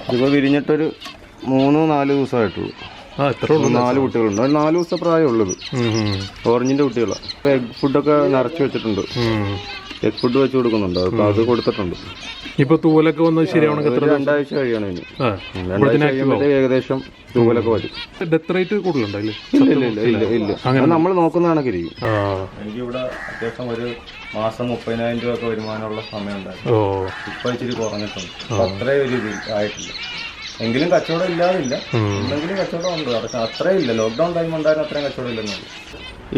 ഇതിപ്പോൾ വിരിഞ്ഞിട്ടൊരു 3-4 ദിവസമായിട്ടുള്ളൂ. എത്ര ഉള്ളൂ? 4 കുട്ടികളുണ്ട്. 4 ദിവസം പ്രായമുള്ളത്. ഓറഞ്ചിൻ്റെ കുട്ടികളാണ്. എഗ് ഫുഡൊക്കെ നിറച്ച് വെച്ചിട്ടുണ്ട്. എഗ് ഫുഡ് വെച്ച് കൊടുക്കുന്നുണ്ട്. അപ്പോൾ അത് കൊടുത്തിട്ടുണ്ട്. ഇപ്പോൾ തൂവലൊക്കെ വന്ന് ശരിയാവണമെങ്കിൽ 2 ആഴ്ച കഴിയണം ഇനി. 2 ആഴ്ച കഴിയുമ്പോഴത്തേക്ക് ഏകദേശം തൂവലൊക്കെ വരും. ഡെത്ത് റേറ്റ് കൂടുതലുണ്ടോ? ഇല്ല. അങ്ങനെ നമ്മൾ നോക്കുന്ന കണക്കിരിക്കും. എനിക്കിവിടെ അത്യാവശ്യം ഒരു മാസം 30,000 രൂപ ഒക്കെ വരുമാനമുള്ള സമയം ഉണ്ടായിരുന്നു. ഇപ്പം ഇച്ചിരി കുറഞ്ഞിട്ടുണ്ട്. അത്രയും ഒരു ഇത് ആയിട്ടില്ല. എങ്കിലും കച്ചവടം ഇല്ലാതില്ല. എന്തെങ്കിലും കച്ചവടം ഉണ്ട്. അത്രയും ഇല്ല. ലോക്ക്ഡൗൺ ടൈം ഉണ്ടായിരുന്നു അത്രയും കച്ചവടം ഇല്ലെന്നുള്ളൂ.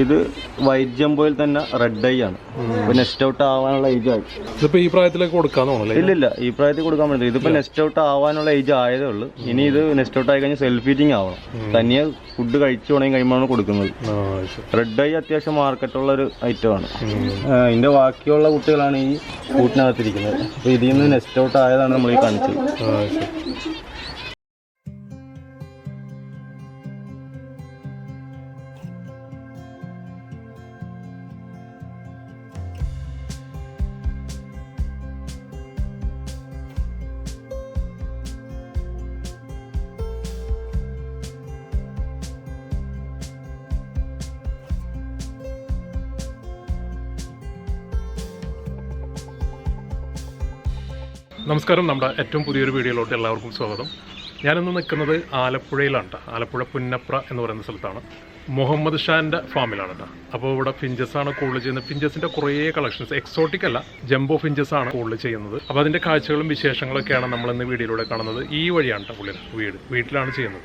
ഇത് വൈറ്റ് ജംബോയിൽ തന്നെ റെഡ് ഐ ആണ്. ഇപ്പൊ നെസ്റ്റ് ഔട്ട് ആവാനുള്ള ഏജ് ആയി. ഇതിപ്പോ ഈ പ്രായത്തിലേക്ക് കൊടുക്കാന്നോന്നല്ലേ? ഇല്ല, ഈ പ്രായത്തിൽ കൊടുക്കാൻ പറ്റില്ല. ഇതിപ്പോ നെസ്റ്റ് ഔട്ട് ആവാനുള്ള ഏജ് ആയതേ ഉള്ളൂ. ഇനി ഇത് നെസ്റ്റ് ഔട്ട് ആയി കഴിഞ്ഞാൽ സെൽഫ് ഫീഡിങ് ആവണം. തനിയെ ഫുഡ് കഴിച്ചു തുടങ്ങി കഴിയുമ്പോഴാണ് കൊടുക്കുന്നത്. റെഡ് ഐ അത്യാവശ്യം മാർക്കറ്റുള്ള ഒരു ഐറ്റം ആണ്. ഇതിന്റെ ബാക്കിയുള്ള കുട്ടികളാണ് ഈ കൂട്ടിനകത്തിരിക്കുന്നത്. അപ്പൊ ഇതിൽ നിന്ന് നെസ്റ്റ് ഔട്ട് ആയതാണ് നമ്മൾ ഈ കാണിച്ചത്. നമസ്കാരം. നമ്മുടെ ഏറ്റവും പുതിയൊരു വീഡിയോയിലോട്ട് എല്ലാവർക്കും സ്വാഗതം. ഞാനിന്ന് നിൽക്കുന്നത് ആലപ്പുഴയിലാണ് കേട്ടോ. ആലപ്പുഴ പുന്നപ്ര എന്ന് പറയുന്ന സ്ഥലത്താണ്. മുഹമ്മദ് ഷാൻ്റെ ഫാമിലാണ് കേട്ടോ. അപ്പോൾ ഇവിടെ ഫിഞ്ചസ് ആണ് കൂടുതൽ ചെയ്യുന്നത്. ഫിഞ്ചസിൻ്റെ കുറേ കളക്ഷൻസ്, എക്സോട്ടിക് അല്ല, ജംബോ ഫിഞ്ചസ് ആണ് കൂടുതൽ ചെയ്യുന്നത്. അപ്പോൾ അതിൻ്റെ കാഴ്ചകളും വിശേഷങ്ങളൊക്കെയാണ് നമ്മളിന്ന് വീഡിയോയിലൂടെ കാണുന്നത്. ഈ വഴിയാണ് കേട്ടോ പുള്ളിയുടെ വീട്ടിലാണ് ചെയ്യുന്നത്.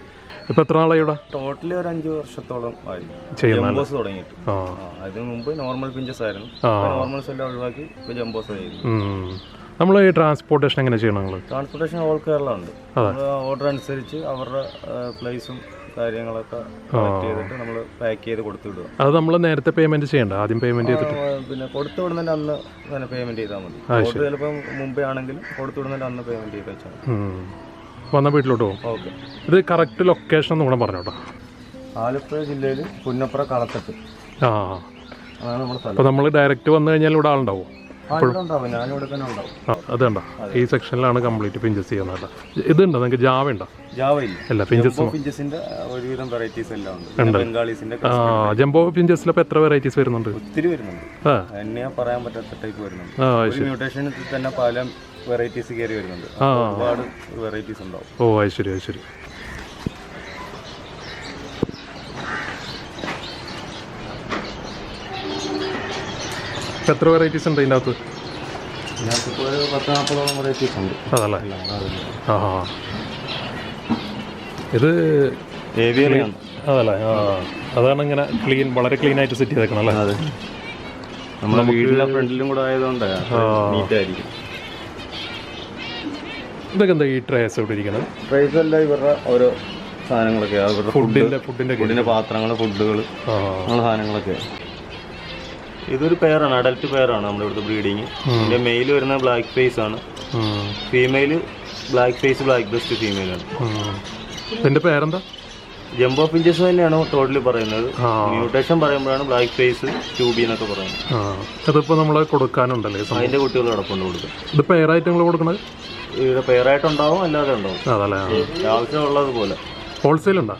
ഇപ്പൊ എത്ര നാളായി ഇവിടെ? ടോട്ടലി ഒരു 5 വർഷത്തോളം ആയി ജംബോസ് തുടങ്ങിയിട്ട്. അതിന് മുമ്പ് നോർമൽ ഫിഞ്ചസ് ആയിരുന്നു. നോർമൽസ് എല്ലാം ഒഴിവാക്കി ഇപ്പൊ ജംബോസ് ആയിരുന്നു. നമ്മൾ ഈ ട്രാൻസ്പോർട്ടേഷൻ എങ്ങനെ ചെയ്യണം? നിങ്ങൾ ട്രാൻസ്പോർട്ടേഷൻ ഓൾ കേരള ഉണ്ട്. ഓർഡർ അനുസരിച്ച് അവരുടെ പ്ലേസും കാര്യങ്ങളൊക്കെ കളക്ട് ചെയ്തിട്ട് നമ്മൾ പാക്ക് ചെയ്ത് കൊടുത്തു വിടുക. അത് നമ്മൾ നേരത്തെ പേയ്മെന്റ് ചെയ്യണ്ട? ആദ്യം പേയ്മെന്റ് ചെയ്തിട്ട് പിന്നെ കൊടുത്തു വിടുന്നതിന്റെ അന്ന് തന്നെ പേയ്മെന്റ് ചെയ്താൽ മതി. ഓർഡർ ചിലപ്പോൾ മുമ്പേ ആണെങ്കിലും കൊടുത്തു വിടുന്നതിന്റെ അന്ന് പേയ്മെന്റ് ചെയ്ത് വെച്ചാൽ വന്ന വീട്ടിലോട്ട് പോകും. ഓക്കെ. ഇത് കറക്റ്റ് ലൊക്കേഷൻ ഒന്നും കൂടെ പറഞ്ഞോട്ടോ. ആലപ്പുഴ ജില്ലയിൽ പുന്നപ്ര കളത്തട്ട്. അതാണ് നമ്മുടെ സ്ഥലം. അപ്പോൾ നമ്മൾ ഡയറക്റ്റ് വന്നു കഴിഞ്ഞാൽ ഇവിടെ ആളുണ്ടാവും? ഞാനിവിടെ തന്നെ ഉണ്ടാവും. അതുണ്ടോ? ഈ സെക്ഷനിലാണ് കംപ്ലീറ്റ് ഫിഞ്ചസ് ചെയ്യുന്നത്. ഇതുണ്ടോ നിങ്ങൾക്ക്? ജാവ ഉണ്ടോ? ജാവ ഇല്ല. അല്ല, ഫിഞ്ചസിന്റെ ഒരുവിധം വെറൈറ്റീസ് എല്ലാം ഉണ്ട്. ബംഗാളീസിന്റെ ജംബോ ഫിഞ്ചസിൽ ഇപ്പോൾ എത്ര വെറൈറ്റീസ് വരുന്നുണ്ട്? ഒത്തിരി വരുന്നുണ്ട്. എന്നെ പറയാൻ പറ്റാത്ത ടൈപ്പ് വരുന്നുണ്ട്. മ്യൂട്ടേഷനിൽ തന്നെ പല വെറൈറ്റീസ് കയറി വരുന്നുണ്ട്. ഒരുപാട് വെറൈറ്റീസ് ഉണ്ടാവും. ഓ, അത് ശരി, അത് ശരി. എത്ര വെറൈറ്റീസ് ഉണ്ട് ഇതിൻ്റെ അകത്ത്? ഇതിനകത്ത് ഒരു 10-40 വെറൈറ്റീസ് ഉണ്ട്. അതല്ലേ? ഇത് ഏവിയറിയാണ്. അതല്ലേ? അതാണ് ഇങ്ങനെ ക്ലീൻ, വളരെ ക്ലീൻ ആയിട്ട് സെറ്റ് ചെയ്തേക്കണം അല്ലേ? അതെ, നമ്മുടെ വീടിൻ്റെ ഫ്രണ്ടിലും കൂടെ ആയതുകൊണ്ട് നീറ്റായിരിക്കും. ഇതൊക്കെ എന്താ ഈ ട്രേസ് ഇവിടെ ഇരിക്കുന്നത്? ട്രേസ് അല്ല, ഇവരുടെ ഓരോ സാധനങ്ങളൊക്കെ, അവരുടെ ഫുഡിൻ്റെ പാത്രങ്ങൾ, ഫുഡുകൾ, അങ്ങനെ സാധനങ്ങളൊക്കെ. ഇതൊരു പെയറാണ്, അഡൽട്ട് പെയറാണ് നമ്മുടെ ഇവിടുത്തെ ബ്രീഡിങ്. ഇതിൻ്റെ മെയിൽ വരുന്ന ബ്ലാക്ക് ഫേസ് ആണ്. Female black face, black breast ഫീമെയിലാണ്. ഇതിൻ്റെ പേരെന്താ? ജംബോ ഫിഞ്ചസ് തന്നെയാണ് ടോട്ടലി പറയുന്നത്. മ്യൂട്ടേഷൻ പറയുമ്പോഴാണ് ബ്ലാക്ക് ഫേസ്, ട്യൂബി എന്നൊക്കെ പറയുന്നത്. അതിപ്പോൾ നമ്മൾ കൊടുക്കാനുണ്ടല്ലേ? അതിൻ്റെ കുട്ടികൾ അടക്കൊണ്ട് കൊടുക്കും. ഇത് പെയറായിട്ട് നിങ്ങൾ കൊടുക്കണത്? ഇവിടെ പെയറായിട്ടുണ്ടാവും, അല്ലാതെ ഉണ്ടാവും. അതല്ലേ? ആവശ്യമുള്ളത് പോലെ. ഹോൾസെയിൽ ഉണ്ടോ?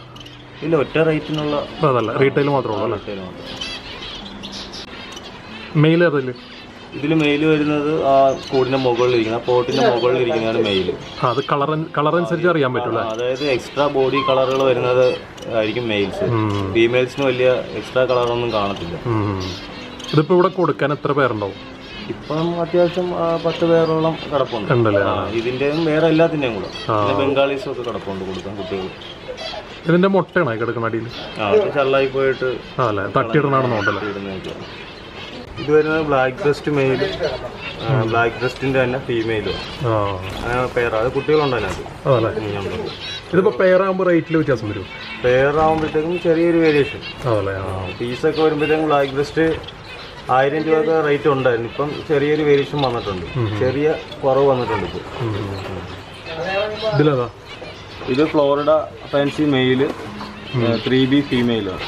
ഇല്ല, ഒറ്റ റേറ്റിനുള്ള. അതല്ല, റീറ്റെയിൽ മാത്രമേ ഉള്ളൂ? റീറ്റെയിൽ മാത്രം. മെയിൽ അതല്ലേ? ഇതിൽ മെയിൽ വരുന്നത് ആ കൂടിന്റെ മുകളിലിരിക്കുന്ന, ആ പോട്ടിന്റെ മുകളിലിരിക്കുന്നതാണ് മെയിൽ. അത് കളർ അനുസരിച്ച് അറിയാൻ പറ്റില്ല. അതായത് എക്സ്ട്രാ ബോഡി കളറുകൾ വരുന്നത് ആയിരിക്കും മെയിൽസ്. ഫീമെയിൽസിന് വലിയ എക്സ്ട്രാ കളറൊന്നും കാണത്തില്ല. ഇതിപ്പോ ഇവിടെ കൊടുക്കാൻ എത്ര പേരുണ്ടാവും? ഇപ്പം അത്യാവശ്യം 10 പേരോളം കിടപ്പുണ്ട്. ഇതിന്റെയും വേറെ എല്ലാത്തിന്റെയും കൂടെ. പിന്നെ ബംഗാളീസും ഒക്കെ കിടപ്പുണ്ട് കൊടുക്കാൻ കുട്ടികൾ. ഇതിന്റെ മുട്ടയാണോ കിടക്കുന്ന അടിയിൽ? ചള്ളായി പോയിട്ട് തട്ടിയിടണമെന്നുണ്ടല്ലോ. ഇത് വരുന്നത് ബ്ലാക്ക് ബ്രസ്റ്റ് മെയിൽ, ബ്ലാക്ക് ബ്രസ്റ്റിന്റെ തന്നെ ഫീമെയിലും. അങ്ങനെ പെയർ, അത് കുട്ടികളുണ്ട് അതിനകത്ത്. ഇതിപ്പോ പെയറാകുമ്പോൾ റേറ്റിൽ വ്യത്യാസം വരും? പെയറാകുമ്പോഴത്തേക്കും ചെറിയൊരു വേരിയേഷൻ. പീസൊക്കെ വരുമ്പോഴത്തേക്കും ബ്ലാക്ക് ബ്രസ്റ്റ് 1000 രൂപയൊക്കെ റേറ്റ് ഉണ്ടായിരുന്നു. ഇപ്പം ചെറിയൊരു വേരിയേഷൻ വന്നിട്ടുണ്ട്, ചെറിയ കുറവ് വന്നിട്ടുണ്ട് ഇപ്പോൾ. ഇതിലേതാ? ഇത് ഫ്ലോറിഡ ഫാൻസി മെയില്, 3B ഫീമെയിലാണ്.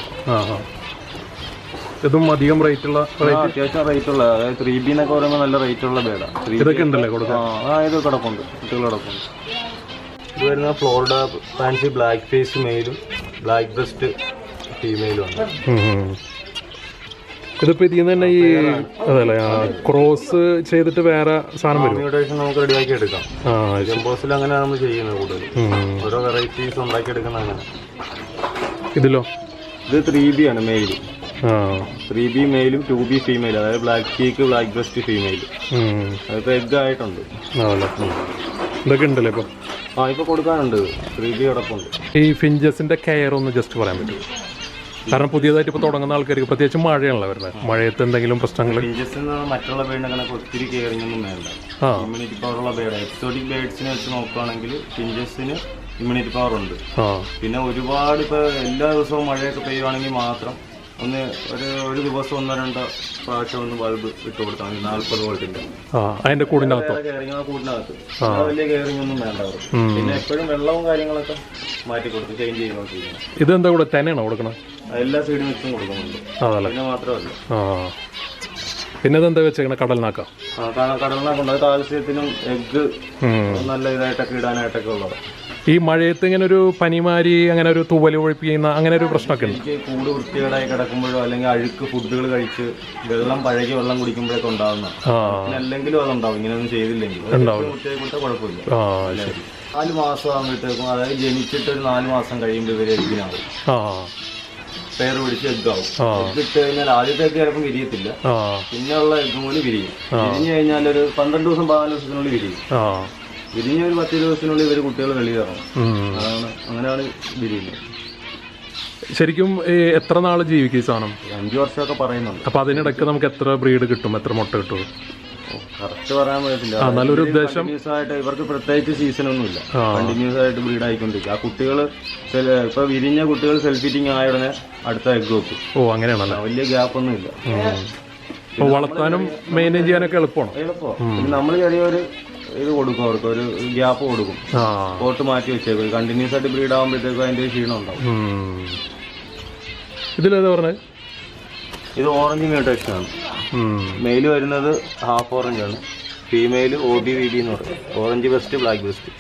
ഇതും അധികം റേറ്റുള്ള, അത്യാവശ്യം റേറ്റുള്ള, അതായത് 3B എന്നൊക്കെ പറയുമ്പോൾ നല്ല റേറ്റുള്ള ബേഡാണ്. ഇതൊക്കെ ഉണ്ടല്ലേ കൊടുക്കാം? ഇത് കിടപ്പുണ്ട്, കുട്ടികൾ കിടപ്പുണ്ട്. ഇത് വരുന്ന ഫ്ലോറിഡ ഫാൻസി ബ്ലാക്ക് ഫേസ് മെയിലും ബ്ലാക്ക് ബ്രസ്റ്റ് ഫീമെയിലും ആണ്. ഇതിപ്പോൾ ഇതിൽ നിന്ന് തന്നെ ഈ അതല്ലേ ക്രോസ് ചെയ്തിട്ട് വേറെ സാധനം വരും. മ്യൂട്ടേഷൻ നമുക്ക് റെഡിയാക്കി എടുക്കാം. ജംബോസിൽ അങ്ങനെയാണ് നമ്മൾ ചെയ്യുന്നത് കൂടുതൽ. ഓരോ വെറൈറ്റീസ് ഉണ്ടാക്കിയെടുക്കുന്ന അങ്ങനെ. ഇതിലോ ഇത് 3B ആണ് മെയിൽ. 3B മെയിലും 2B ഫീമെയിലും, അതായത് black cheek black breast female. അതിപ്പോൾ എഗ് ആയിട്ടുണ്ട്. ഇതൊക്കെ ഉണ്ടല്ലേ ഇപ്പോൾ? ഇപ്പോൾ കൊടുക്കാനുണ്ട്. 3B കിടപ്പുണ്ട്. ഈ ഫിഞ്ചസിന്റെ കെയർ ഒന്ന് ജസ്റ്റ് പറയാൻ പറ്റും? കാരണം പുതിയതായിട്ട് ഇപ്പോൾ തുടങ്ങുന്ന ആൾക്കാർക്ക് പ്രത്യേകിച്ച് മഴയാണല്ലോ വരുന്നത്. മഴയത്ത് എന്തെങ്കിലും പ്രശ്നങ്ങൾ? ഫിഞ്ചസിന് മറ്റുള്ള ബേഡിനെ കണക്ക് ഒത്തിരി കെയറിംഗ് ഒന്നും വേണ്ട. ഇമ്മ്യൂണിറ്റി പവറുള്ള ബേഡ്. എക്സോട്ടിക് ബേഡ്സിനെ വെച്ച് നോക്കുകയാണെങ്കിൽ ഫിഞ്ചസിന് ഇമ്മ്യൂണിറ്റി പവർ ഉണ്ട്. പിന്നെ ഒരുപാട് ഇപ്പോൾ എല്ലാ ദിവസവും മഴയൊക്കെ പെയ്യുവാണെങ്കിൽ മാത്രം ഒരു ദിവസം 1-2 പ്രാവശ്യം ഒന്ന് ബൾബ് ഇട്ട് കൊടുത്താൽ മതി. 40 വോൾട്ടിന്റെ അതിന്റെ കൂടിനകത്ത് വലിയ കെയറിംഗ് ഒന്നും വേണ്ട. പിന്നെ എപ്പോഴും വെള്ളവും കാര്യങ്ങളൊക്കെ മാറ്റി കൊടുത്ത് ചേഞ്ച് ചെയ്ത് നോക്കിയിരിക്കണം. ഇതെന്താ കൂടെ തന്നെയാണോ കൊടുക്കണം? എല്ലാ സൈഡും വെച്ചും കൊടുക്കുന്നുണ്ട്. പിന്നെ മാത്രമല്ല പിന്നെ ഇതെന്താ വെച്ചേക്കണേ? കടൽനാക്കാം. കടൽനാക്കുണ്ട്. അത് കാൽസ്യത്തിനും എഗ്ഗ് നല്ല ഇതായിട്ടൊക്കെ ഇടാനായിട്ടൊക്കെ ഉള്ളത്. ഈ മഴയത്ത് ഇങ്ങനെ ഒരു പനിമാരി അങ്ങനെ ഒരു തൂവല് ഒഴിപ്പിക്കുന്ന അങ്ങനെ ഒരു പ്രശ്നമൊക്കെ ഉണ്ട്. എനിക്ക് കൂട് വൃത്തികേടായി കിടക്കുമ്പോഴോ അല്ലെങ്കിൽ അഴുക്ക് ഫുഡുകൾ കഴിച്ച് പഴകിയ വെള്ളം കുടിക്കുമ്പോഴൊക്കെ ഉണ്ടാവുന്ന അല്ലെങ്കിലും അതുണ്ടാവും. ഇങ്ങനെയൊന്നും ചെയ്തില്ലെങ്കിൽ വൃത്തിയായി കൊടുത്താൽ കുഴപ്പമില്ല. 4 മാസം ആകുമ്പോഴത്തേക്കും, അതായത് ജനിച്ചിട്ട് ഒരു 4 മാസം കഴിയുമ്പോൾ ഇവര് എഗ്ഗിനാവും. പേർ പിടിച്ച് എഗ്ഗാവും. എഗ്ഗ് ഇട്ട് കഴിഞ്ഞാൽ ആദ്യത്തെ എഗ്ഗ് ചിലപ്പം വിരിയത്തില്ല. പിന്നെ ഉള്ള എഗ്ഗും കൂടി വിരിയും. വിരിഞ്ഞു കഴിഞ്ഞാൽ ഒരു 12 ദിവസം 14 ദിവസത്തിനുള്ളിൽ വിരിയും. വിരിഞ്ഞ ഒരു 10 ദിവസത്തിനുള്ളിൽ ഇവർ കുട്ടികൾ വെളിയിറങ്ങും. അങ്ങനെയാണ് വിരിയുന്നത്. ശരിക്കും എത്ര നാൾ ജീവിക്കും ഈ സാധനം? 5 വർഷമൊക്കെ പറയുന്നുണ്ട്. അപ്പൊ അതിനിടയ്ക്ക് നമുക്ക് എത്ര ബ്രീഡ് കിട്ടും? എത്ര മുട്ട കിട്ടും? കറക്റ്റ് പറയാൻ പറ്റില്ല. നല്ലൊരു ഉദ്ദേശം. ആയിട്ട് ഇവർക്ക് പ്രത്യേകിച്ച് സീസണൊന്നുമില്ല. കണ്ടിന്യൂസ് ആയിട്ട് ബ്രീഡ് ആയിക്കൊണ്ടിരിക്കും. ആ കുട്ടികൾ ഇപ്പൊ വിരിഞ്ഞ കുട്ടികൾ സെൽഫ് ഫീറ്റിംഗ് ആയ ഉടനെ അടുത്ത എഗ് വെക്കും. അങ്ങനെയാണല്ലോ. വലിയ ഗ്യാപ്പ് ഒന്നും ഇല്ല. വളർത്താനും മെയിൻറ്റെയിൻ ചെയ്യാനൊക്കെ എളുപ്പമാണ്. നമ്മൾ ചെറിയൊരു ഇത് കൊടുക്കും, അവർക്ക് ഒരു ഗ്യാപ്പ് കൊടുക്കും. പോട്ട് മാറ്റി വെച്ചേക്കും. കണ്ടിന്യൂസ് ആയിട്ട് ബ്രീഡ് ആകുമ്പോഴത്തേക്കും അതിന്റെ ക്ഷീണം ഉണ്ടാവും. ഇതിലേതാ പറഞ്ഞത്? ഇത് ഓറഞ്ച് മ്യൂട്ടേഷൻ ആണ്. മെയില് വരുന്നത് ഹാഫ് ഓറഞ്ച് ആണ്. ഫീമെയിൽ OBVB എന്ന് പറയും. Orange best black best.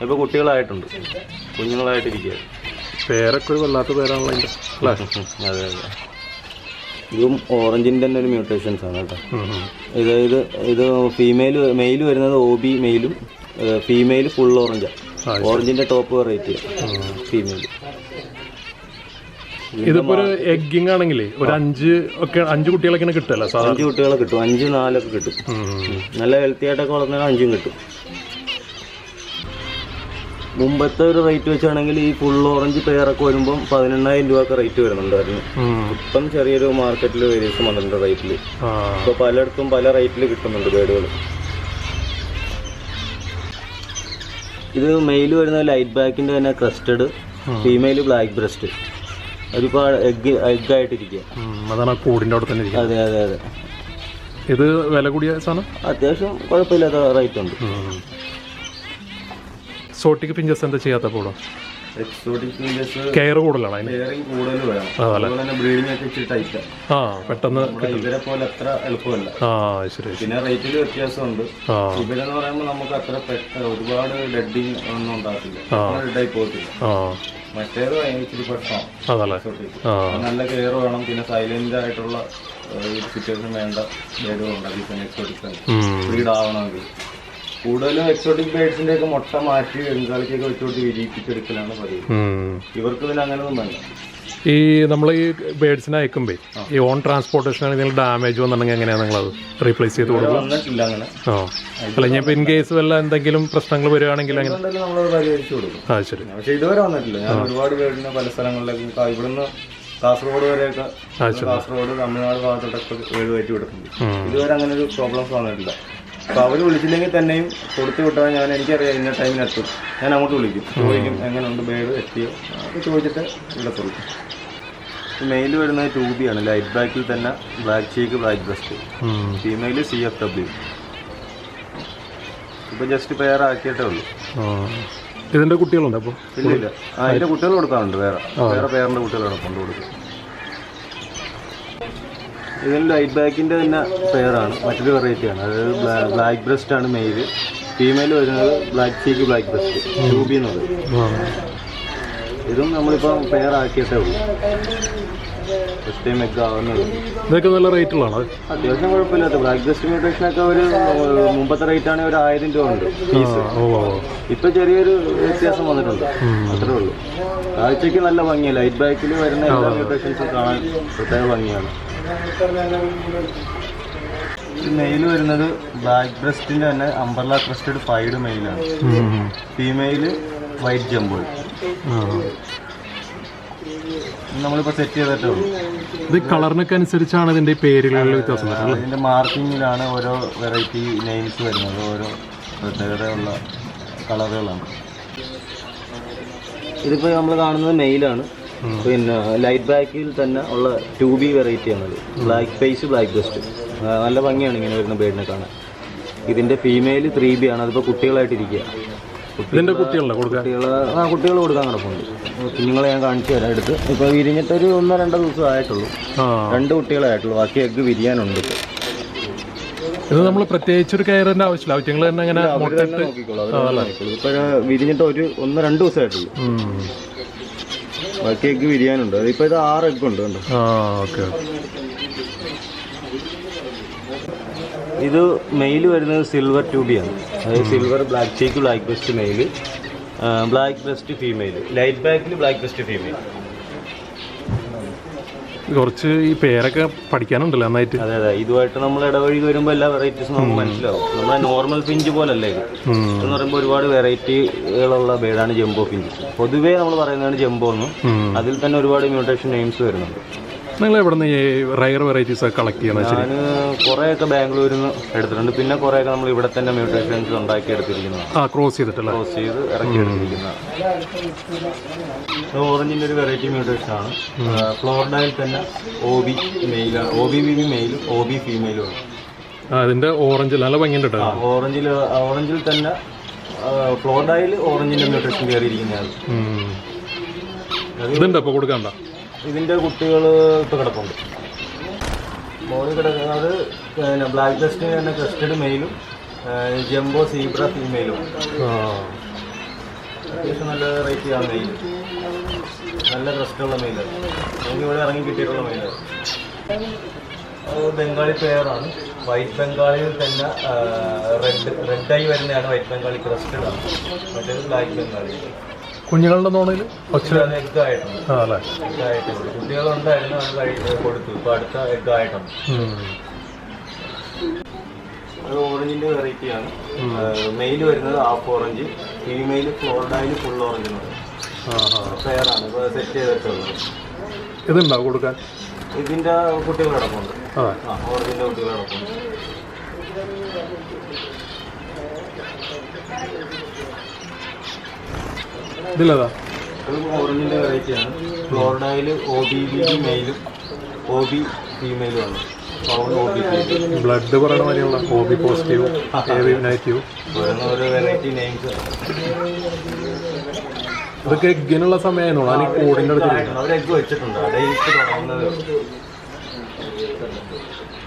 ഇപ്പൊ കുട്ടികളായിട്ടുണ്ട്, കുഞ്ഞുങ്ങളായിട്ടിരിക്കുക. പേരൊക്കെ ഒരു വല്ലാത്ത പേരാണല്ലോ അതിന്റെ. അതെ അതെ. ഇതും ഓറഞ്ചിന്റെ തന്നെ ഒരു മ്യൂട്ടേഷൻസ് ആണ് കേട്ടോ. ഇത് മെയിൽ വരുന്നത് OB മെയിലും, ഫീമെയിൽ ഫുൾ ഓറഞ്ചാണ്. ഓറഞ്ചിന്റെ ടോപ്പ് വെറൈറ്റി ഫീമെയിൽ. ഇതിപ്പോ ഒരു എഗ്ഗിങ് ആണെങ്കിലേ ഒരു 5 കുട്ടികളൊക്കെ കിട്ടുമല്ലോ? 5 കുട്ടികളെ കിട്ടും. 5, 4 ഒക്കെ കിട്ടും. നല്ല ഹെൽത്തി ആയിട്ടൊക്കെ വളർന്നാൽ 5 കിട്ടും. മുമ്പത്തെ ഒരു റേറ്റ് വെച്ചാണെങ്കിൽ ഈ ഫുൾ ഓറഞ്ച് പെയറൊക്കെ വരുമ്പോൾ 18,000 രൂപയൊക്കെ റേറ്റ് വരുന്നുണ്ടായിരുന്നു. ഇപ്പം ചെറിയൊരു മാർക്കറ്റിൽ വേരിയേഷൻ വന്നിട്ടുണ്ട് റേറ്റിൽ. ഇപ്പൊ പലയിടത്തും പല റേറ്റിൽ കിട്ടുന്നുണ്ട് ബേഡുകൾ. ഇത് മെയിൽ വരുന്നത് ലൈറ്റ് ബാക്കിന്റെ തന്നെ ക്രസ്റ്റഡ്, ഫീമെയിൽ ബ്ലാക്ക് ബ്രസ്റ്റ്. അതിപ്പോ എഗ്ഗായിട്ടിരിക്കുക. അതാണ് കൂടിന്റെ അവിടെ തന്നെ. അതെ അതെ അതെ. ഇത് വില കൂടിയ സാധനം? അത്യാവശ്യം കുഴപ്പമില്ലാത്ത റേറ്റ് ഉണ്ട്. എക്സോട്ടിക് ഫിഞ്ചസ് എന്താ ചെയ്യാത്തപ്പോൾ? എക്സോട്ടിക് ഫിഞ്ചസ് കെയർ കൂടുതലാണ്. പെട്ടെന്ന് ഇവരെ പോലെ അത്ര എളുപ്പമല്ല. പിന്നെ റേറ്റിൽ വ്യത്യാസമുണ്ട്. ഇവരെന്ന് പറയുമ്പോൾ നമുക്ക് അത്ര ഒരുപാട് ഡെഡിങ് ഒന്നും ഉണ്ടാകത്തില്ല, ഡെഡായി പോകത്തില്ല. മറ്റേത് ഇച്ചിരി പ്രശ്നമാണ്. നല്ല കെയർ വേണം. പിന്നെ സൈലന്റ് ആയിട്ടുള്ള സിറ്റുവേഷൻ വേണ്ട ബേഡുകളുണ്ട്. എക്സോട്ടിക് ബ്രീഡ് ആവണമെങ്കിൽ കൂടുതലും എക്സോട്ടിക് ബേഡ്സിന്റെ ഒക്കെ മുട്ട മാറ്റി ബംഗാളിക്കൊക്കെ വെച്ചുകൊണ്ട് വിരിയിപ്പിച്ചെടുക്കലാണ് പതിവ്. ഇവർക്ക് ഇതിൽ അങ്ങനെയൊന്നും വേണ്ട. ഈ നമ്മൾ ഈ ബേഡ്സിനെ അയക്കുമ്പോ ഈ ഓൺ ട്രാൻസ്പോർട്ടേഷൻ ആണെങ്കിൽ ഡാമേജ് വന്നിട്ടുണ്ടെങ്കിൽ എങ്ങനെയാണ് നിങ്ങളത് റീപ്ലേസ് ചെയ്ത് കൊടുക്കുക? വന്നിട്ടില്ല അങ്ങനെ. അല്ല ഞാൻ ഇൻ കേസ് വല്ല എന്തെങ്കിലും പ്രശ്നങ്ങൾ വരികയാണെങ്കിൽ അങ്ങനെ നമ്മൾ പരിഹരിച്ചു കൊടുക്കും. ശരി. പക്ഷെ ഇതുവരെ വന്നിട്ടില്ല. ഞാൻ ഒരുപാട് ബേഡിനെ പല സ്ഥലങ്ങളിലേക്ക് ഇവിടുന്ന് കാസർഗോഡ് വരെയൊക്കെ, കാസർഗോഡ് തമിഴ്നാട് ഭാഗത്തോട്ടൊക്കെ ബേഡ് കയറ്റി വിടുന്നുണ്ട്. ഇതുവരെ അങ്ങനെ ഒരു പ്രോബ്ലംസ് വന്നിട്ടില്ല. അപ്പൊ അവര് വിളിച്ചില്ലെങ്കിൽ തന്നെയും കൊടുത്തു വിട്ടാൽ എനിക്കറിയാം ഇന്ന ടൈമിനെത്തും. ഞാൻ അങ്ങോട്ട് വിളിക്കും, ചോദിക്കും എങ്ങനെയുണ്ട് ബേഡ് എത്തിയോ അത് ചോദിച്ചിട്ട് വിടത്തുള്ളൂ. മെയിൽ വരുന്നത് 2B ആണ്. ലൈറ്റ് ബാക്കിൽ തന്നെ black cheek black breast. Female CFW. ഇപ്പൊ ജസ്റ്റ് പെയർ ആക്കിയിട്ടേ ഉള്ളൂ. ഇതിന്റെ കുട്ടികളുണ്ട്? അപ്പോൾ ഇല്ല, അതിന്റെ കുട്ടികൾ കൊടുക്കാറുണ്ട്. വേറെ പേരിന്റെ കുട്ടികളാണ് കൊണ്ടുകൊടുക്കുക. ഇതിന് ലൈറ്റ് ബാക്കിന്റെ തന്നെ പെയറാണ്. മറ്റൊരു വെറൈറ്റിയാണ്. അതായത് ബ്ലാക്ക് ബ്രസ്റ്റ് ആണ് മെയില്, ഫീമെയിൽ വരുന്നത് ബ്ലാക്ക് ചീക്ക് ബ്ലാക്ക് ബ്രസ്റ്റ് ട്യൂബി എന്ന് പറയും. ഇതും നമ്മളിപ്പോൾ പെയർ ആക്കിയിട്ടേ ഉള്ളൂ. ഫസ്റ്റ് ടൈം എഗ് ആവുന്നത്. ഇതൊക്കെ നല്ല റേറ്റുള്ളതാണ്. അത്യാവശ്യം കുഴപ്പമില്ലാത്ത ബ്ലാക്ക് ബ്രസ്റ്റ് മ്യൂട്ടേഷനൊക്കെ ഒരു മുമ്പത്തെ റേറ്റ് ആണെങ്കിൽ ഒരു 1000 രൂപ ഉണ്ട് പീസ്. ഇപ്പൊ ചെറിയൊരു വ്യത്യാസം വന്നിട്ടുണ്ട്, അത്രേ ഉള്ളൂ. കാഴ്ചക്ക് നല്ല ഭംഗിയാണ്. ലൈറ്റ് ബാക്കിൽ വരുന്ന എല്ലാ മ്യൂട്ടേഷൻസും കാണാൻ പ്രത്യേക ഭംഗിയാണ്. മെയിൽ വരുന്നത് ബ്ലാക്ക് ബ്രസ്റ്റിന്റെ തന്നെ അംബർല ക്രസ്റ്റഡ് ഫൈഡ് മെയിലാണ്. Female white jumbo. നമ്മളിപ്പോ സെറ്റ് ചെയ്തിട്ടേ ഉള്ളൂ. ഇത് കളറിനൊക്കെ അനുസരിച്ചാണ് ഇതിന്റെ പേരുകളിൽ വ്യത്യാസം. ഇതിന്റെ മാർക്കിങ്ങിലാണ് ഓരോ വെറൈറ്റി നെയിംസ് വരുന്നത്. ഓരോ പ്രത്യേകതയുള്ള കളറുകളാണ്. ഇതിപ്പോ നമ്മൾ കാണുന്നത് മെയിലാണ്. പിന്നെ ലൈറ്റ് ബ്ലാക്കിൽ തന്നെ ഉള്ള 2B വെറൈറ്റിയാണത്. Black face black breast. നല്ല ഭംഗിയാണ് ഇങ്ങനെ വരുന്ന ബേഡിനെ കാണാൻ. ഇതിന്റെ ഫീമെയിൽ 3B ആണ്. അതിപ്പോ കുട്ടികളായിട്ടിരിക്കുക. കുട്ടികൾ കൊടുക്കാൻ കിടപ്പുണ്ട്. കുഞ്ഞുങ്ങളെ ഞാൻ കാണിച്ചു തരാം എടുത്ത്. ഇപ്പൊ വിരിഞ്ഞിട്ടൊരു 1-2 ദിവസം ആയിട്ടുള്ളൂ. 2 കുട്ടികളെ ആയിട്ടുള്ളൂ. ബാക്കി എഗ്ഗ് വിരിയാനുണ്ട്. ഇത് നമ്മൾ പ്രത്യേകിച്ച് ഒരു കെയറിന്റെ ആവശ്യമില്ല. അവറ്റങ്ങൾ തന്നെ അങ്ങനെ ഇപ്പൊ വിരിഞ്ഞിട്ട് ഒരു 1-2 ദിവസമായിട്ടുള്ളൂ. ബാക്കി എഗ്ഗ് വിരിയാനുണ്ട്. ഇപ്പൊ ഇത് 6 എഗ്ഗ് ഉണ്ട്. ഇത് മെയിൽ വരുന്നത് സിൽവർ ട്യൂബിയാണ്. അതായത് silver black cheek black breast male, black breast female, light ബാക്കിൽ ബ്ലാക്ക് ബ്രസ്റ്റ് ഫീമെയിൽ. കുറച്ച് ഈ പേരൊക്കെ പഠിക്കാനുണ്ടല്ലോ നന്നായിട്ട്. അതെ അതെ, ഇതുമായിട്ട് നമ്മൾ ഇടവഴി വരുമ്പോൾ എല്ലാ വെറൈറ്റീസും നമുക്ക് മനസ്സിലാവും. നമ്മുടെ നോർമൽ ഫിഞ്ച് പോലല്ലേ ഇത് എന്ന് പറയുമ്പോൾ ഒരുപാട് വെറൈറ്റികളുള്ള ബേഡാണ് ജംബോ ഫിഞ്ചസ്. പൊതുവേ നമ്മൾ പറയുന്നതാണ് ജംബോ എന്ന്. അതിൽ തന്നെ ഒരുപാട് മ്യൂട്ടേഷൻ നെയിംസ് വരുന്നുണ്ട്. നിങ്ങൾ എവിടെ നിന്ന് ഈ റയർ വെറൈറ്റീസ് ഒക്കെ കളക്ട് ചെയ്യുന്നത്? ഞാൻ കുറേയൊക്കെ ബാംഗ്ലൂരിൽ നിന്ന് എടുത്തിട്ടുണ്ട്. പിന്നെ കുറേയൊക്കെ നമ്മൾ ഇവിടെ തന്നെ മ്യൂട്ടേഷൻസ് ഉണ്ടാക്കി എടുത്തിരിക്കുന്നതാണ്. ക്രോസ് ചെയ്ത് ഇറക്കി എടുത്തിരിക്കുന്നതാണ്. ഓറഞ്ചിൻ്റെ ഒരു വെറൈറ്റി മ്യൂട്ടേഷനാണ്. ഫ്ലോറിഡയിൽ തന്നെ OB മെയിലാണ്. OBBB മെയിലും OB ഫീമെയിലും ആണ്. അതിന്റെ ഓറഞ്ചിൽ നല്ല ഭംഗിയുണ്ട്. ഓറഞ്ചിൽ തന്നെ ഫ്ലോറിഡയിൽ ഓറഞ്ചിന്റെ മ്യൂട്ടേഷൻ കയറിയിരിക്കുന്നതാണ്. ഇതുണ്ട് ഇപ്പോൾ കൊടുക്കണ്ട. ഇതിന്റെ കുട്ടികൾ ഇപ്പൊ കിടപ്പുണ്ട്. മോളിൽ കിടക്കുന്നത് പിന്നെ ബ്ലാക്ക് ബ്രസ്റ്റിന് തന്നെ ക്രസ്റ്റഡ് മെയിലും ജംബോ സീബ്ര ഫീമെയിലും. അത്യാവശ്യം നല്ല വെറൈറ്റി ആണ് മെയിൽ. നല്ല ക്രസ്റ്റുള്ള മെയിലാണ്. നമുക്ക് ഇവിടെ ഇറങ്ങി കിട്ടിയിട്ടുള്ള മെയിലാണ്. ബംഗാളി പെയറാണ്. വൈറ്റ് ബംഗാളിയിൽ തന്നെ റെഡായി വരുന്നതാണ് വൈറ്റ് ബംഗാളി ക്രസ്റ്റഡ് ആണ്. മറ്റേത് ബ്ലാക്ക് ബംഗാളി. കുഞ്ഞുങ്ങളുടെ നോണയിൽ കുട്ടികളുണ്ടായിരുന്നു, അത് കൊടുത്തു. ഇപ്പൊ അടുത്ത എഗ് ആയിട്ടുണ്ട്. അത് ഓറഞ്ചിന്റെ വെറൈറ്റിയാണ്. മെയിൽ വരുന്നത് ഹാഫ് ഓറഞ്ച്, ഫീമെയിൽ ഫ്ലോറിഡയിൽ ഫുൾ ഓറഞ്ച് എന്ന് പറയും. പെയറാണ് ഇപ്പൊ സെറ്റ് ചെയ്തിട്ടുള്ളത്. ഇതുണ്ടാവും കൊടുക്കാൻ. ഇതിന്റെ കുട്ടികൾ കിടപ്പുണ്ട്. ഓറഞ്ചിന്റെ കുട്ടികൾ കിടപ്പുണ്ട്. ഇതിലതാ ഓറഞ്ചിന്റെ വെറൈറ്റിയാണ്. ഫ്ലോറിഡയിൽ OBB മെയിലും OB ഫീമെയിലും ആണ്. ബ്ലഡ് പറയുന്ന മാതിരിയുള്ള OB പോസിറ്റീവ് AB നെഗറ്റീവ് ഓരോ വെറൈറ്റി നെയിംസ്. ഇതൊക്കെ എഗ്ഗിനുള്ള സമയമായിരുന്നു. അതിന് കൂടിൻ്റെ അടുത്ത് അവർ എഗ്ഗ് വെച്ചിട്ടുണ്ട്. ഡേറ്റ് തുടങ്ങുന്നത്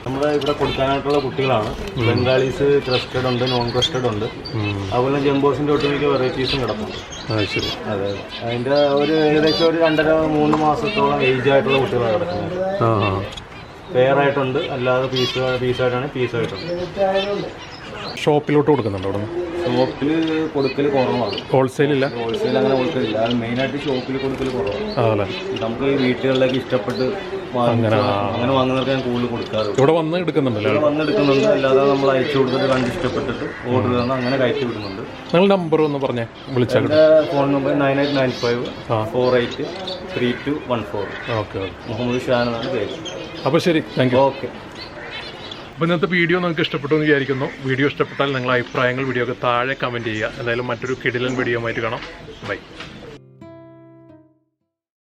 നമ്മുടെ ഇവിടെ കൊടുക്കാനായിട്ടുള്ള കുട്ടികളാണ്. ബംഗാളീസ് ക്രസ്റ്റഡ് ഉണ്ട്, നോൺ ക്രസ്റ്റഡ് ഉണ്ട്. അതുപോലെ ജംബോസിന്റെ ഒട്ടുമിക്ക വെറൈറ്റീസും കിടപ്പുണ്ട്. ശരി. അതെ, അതിന്റെ ഒരു ഏകദേശം ഒരു 2.5-3 മാസത്തോളം ഏജ് ആയിട്ടുള്ള കുട്ടികളാണ് കിടക്കുന്നത്. പെയറായിട്ടുണ്ട്, അല്ലാതെ പീസായിട്ടാണ് പീസായിട്ടുണ്ട്. ഷോപ്പിലോട്ട് കൊടുക്കുന്നുണ്ട് അവിടെ? ഷോപ്പിൽ കൊടുക്കൽ കുറവാണ്. ഹോൾസെയിൽ ഇല്ല? ഹോൾസെയിൽ അങ്ങനെ കൊടുക്കലില്ല. അത് മെയിനായിട്ട് ഷോപ്പിൽ കൊടുക്കൽ കുറവാണ്. നമുക്ക് ഈ വീട്ടുകളിലേക്ക് ഇഷ്ടപ്പെട്ട് അങ്ങനെ വാങ്ങുന്നവർക്ക് ഞാൻ കൂടുതൽ കൊടുക്കാറ്. ഇവിടെ വന്ന് എടുക്കുന്നുണ്ടല്ലോ? വന്നെടുക്കുന്നുണ്ട്. അല്ലാതെ നമ്മൾ അയച്ചു കൊടുത്തിട്ട് കണ്ട് ഇഷ്ടപ്പെട്ടിട്ട് ഓർഡർ തന്ന് അങ്ങനെ കയറ്റി വിടുന്നുണ്ട്. നിങ്ങൾ നമ്പർ ഒന്ന് പറഞ്ഞേ, വിളിച്ചാൽ. എൻ്റെ phone number 9895 48 3214. Okay. Muhammad Shan എന്നാണ് പേര്. അപ്പോൾ ശരി, താങ്ക് യു. ഓക്കെ. അപ്പോൾ ഇന്നത്തെ വീഡിയോ നിങ്ങൾക്ക് ഇഷ്ടപ്പെട്ടു എന്ന് വിചാരിക്കുന്നു. വീഡിയോ ഇഷ്ടപ്പെട്ടാൽ നിങ്ങളുടെ അഭിപ്രായങ്ങൾ വീഡിയോക്ക് താഴെ കമൻറ്റ് ചെയ്യുക. എന്തായാലും മറ്റൊരു കിടിലൻ വീഡിയോ ആയിട്ട് കാണാം. ബൈ.